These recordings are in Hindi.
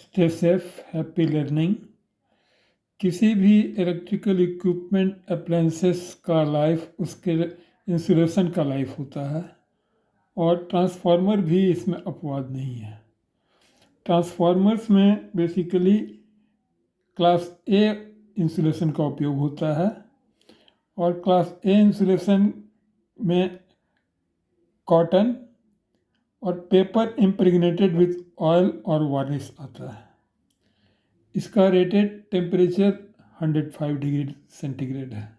Stay safe, happy learning. किसी भी इलेक्ट्रिकल इक्विपमेंट अप्लायंसेस का लाइफ उसके इंसुलेशन का लाइफ होता है, और ट्रांसफार्मर भी इसमें अपवाद नहीं है। ट्रांसफार्मर्स में बेसिकली क्लास ए इंसुलेशन का उपयोग होता है, और क्लास ए इंसुलेशन में कॉटन और पेपर इम्प्रेग्नेटेड विथ ऑयल और वार्निश आता है। इसका रेटेड टेम्परेचर 105 डिग्री सेंटीग्रेड है।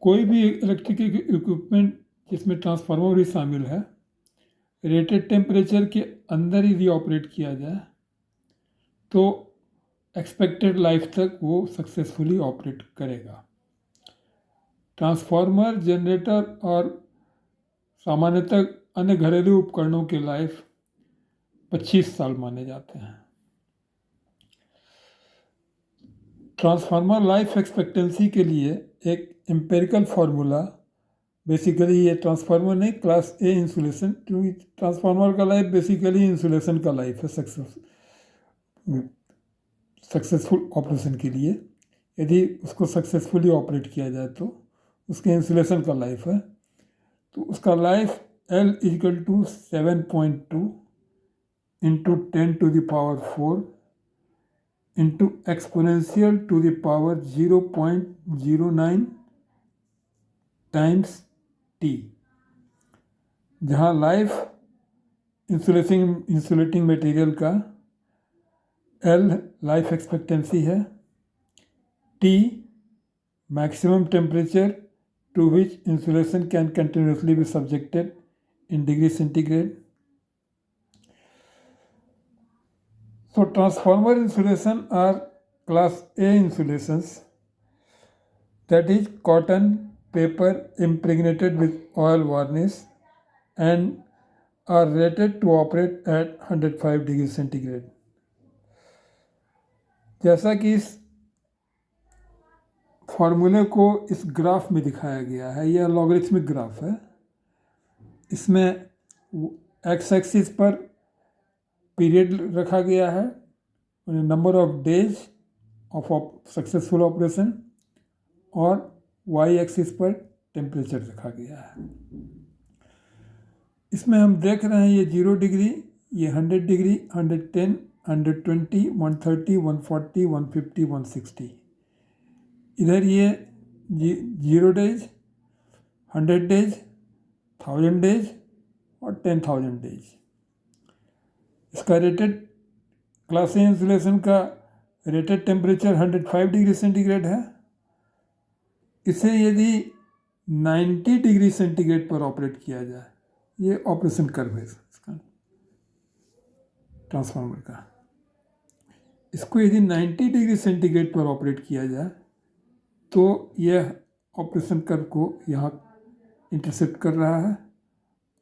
कोई भी इलेक्ट्रिकल इक्विपमेंट जिसमें ट्रांसफार्मर भी शामिल है, रेटेड टेम्परेचर के अंदर यदि ऑपरेट किया जाए तो एक्सपेक्टेड लाइफ तक वो सक्सेसफुली ऑपरेट करेगा। ट्रांसफार्मर, जनरेटर और सामान्यतः अन्य घरेलू उपकरणों के लाइफ 25 साल माने जाते हैं। ट्रांसफार्मर लाइफ एक्सपेक्टेंसी के लिए एक एम्पेरिकल फार्मूला, बेसिकली ये ट्रांसफार्मर नहीं, क्लास ए इंसुलेशन, क्योंकि ट्रांसफार्मर का लाइफ बेसिकली इंसुलेशन का लाइफ है सक्सेसफुल ऑपरेशन के लिए। यदि उसको सक्सेसफुली ऑपरेट किया जाए तो उसके इंसुलेशन का लाइफ है, तो उसका life L = 7.2 into 10⁴ into exponential to the power 0.09 times T, जहाँ लाइफ इंसुलेटिंग मटेरियल का L लाइफ एक्सपेक्टेंसी है, T maximum temperature to which insulation can continuously be subjected in degree centigrade. So transformer insulation are class A insulations, that is cotton paper impregnated with oil varnish, and are rated to operate at 105 degree centigrade. जैसा कि इस फॉर्मूले को इस ग्राफ में दिखाया गया है, यह लॉगरिथमिक ग्राफ है। इसमें एक्स एक्सिस पर पीरियड रखा गया है, number of days of successful operation, और वाई एक्सिस पर टेम्परेचर रखा गया है। इसमें हम देख रहे हैं ये 0 डिग्री, ये 100 डिग्री, 110, 120, 130, 140, 150, 160। इधर ये 0 डेज, 100 डेज, 1000 डेज और 10,000 डेज। इसका रेटेड क्लास ए इंसुलेशन का रेटेड टेम्परेचर 105 डिग्री सेंटीग्रेड है। इसे यदि 90 डिग्री सेंटीग्रेड पर ऑपरेट किया जाए, ये ऑपरेशन कर्व है इसका ट्रांसफार्मर का, इसको यदि 90 डिग्री सेंटीग्रेड पर ऑपरेट किया जाए तो यह ऑपरेशन कर्व को यहाँ इंटरसेप्ट कर रहा है,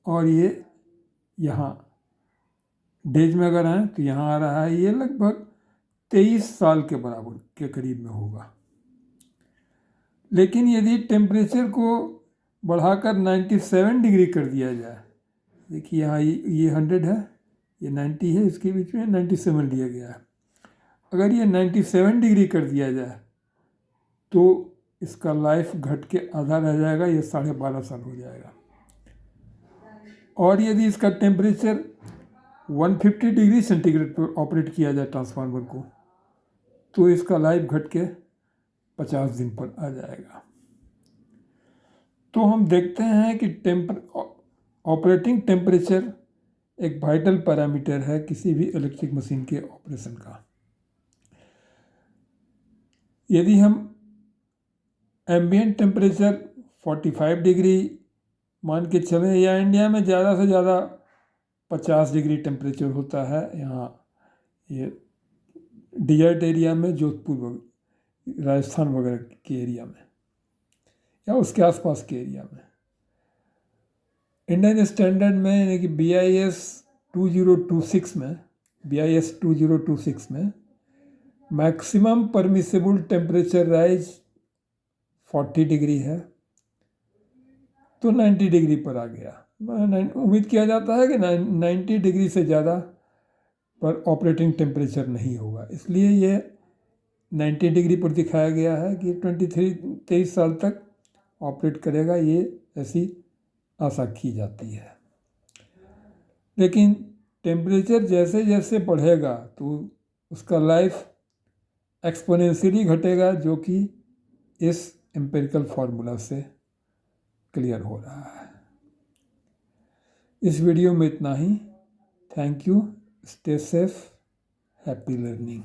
और ये यहाँ डेज में अगर आए तो यहाँ आ रहा है, ये लगभग 23 साल के बराबर के करीब में होगा। लेकिन यदि टेम्परेचर को बढ़ाकर 97 डिग्री कर दिया जाए, देखिए यहाँ ये 100 है, ये 90 है, इसके बीच में 97 लिया गया है। अगर ये 97 डिग्री कर दिया जाए तो इसका लाइफ घट के आधा रह जाएगा, ये 12.5 साल हो जाएगा। और यदि इसका टेम्परेचर 150 डिग्री सेंटीग्रेड पर ऑपरेट किया जाए ट्रांसफार्मर को, तो इसका लाइफ घट के 50 दिन पर आ जाएगा। तो हम देखते हैं कि ऑपरेटिंग टेम्परेचर एक वाइटल पैरामीटर है किसी भी इलेक्ट्रिक मशीन के ऑपरेशन का। यदि हम एम्बिएंट टेम्परेचर 45 डिग्री मान के चलें, या इंडिया में ज़्यादा से ज़्यादा 50 डिग्री टेम्परेचर होता है, यहाँ ये डिजर्ट एरिया में, जोधपुर, राजस्थान वगैरह के एरिया में या उसके आसपास के एरिया में। इंडियन स्टैंडर्ड में यानी कि BIS 2026 में maximum permissible temperature rise 40 degree है, तो 90 डिग्री पर आ गया। उम्मीद किया जाता है कि 90 डिग्री से ज़्यादा पर ऑपरेटिंग टेम्परेचर नहीं होगा। इसलिए ये 90 डिग्री पर दिखाया गया है कि 23 साल तक ऑपरेट करेगा, ये ऐसी आशा की जाती है। लेकिन टेम्परेचर जैसे जैसे बढ़ेगा तो उसका लाइफ एक्सपोनेंशियली घटेगा, जो कि इस एम्पिरिकल फार्मूला से क्लियर हो रहा है। इस वीडियो में इतना ही। Thank you. Stay safe. Happy learning.